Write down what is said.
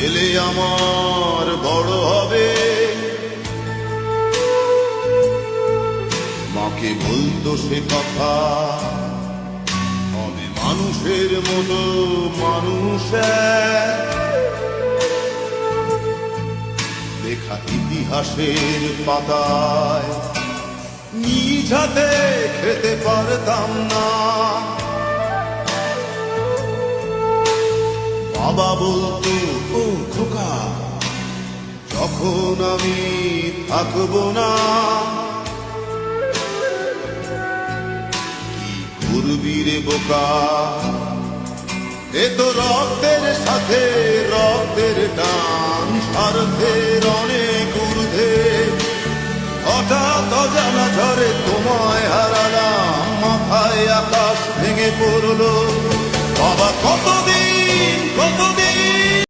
ছেলে আমার বড় হবে। মাকে বলতো সে কথা, হবে মানুষের মতো মানুষ। লেখা ইতিহাসের পাতায় নিজ হাতে খেতে পারতাম না। বাবা বলতো, ও খোকা, যখন আমি থাকবো না, কি করবি রে বোকা, এ তো রক্তের সাথে রক্তের টান, স্বার্থের অনেক ঊর্ধ্বে। হঠাৎ অজানা ঝড়ে তোমায় হারালাম, মাথায় আকাশ ভেঙে পড়লো। বাবা কতদিন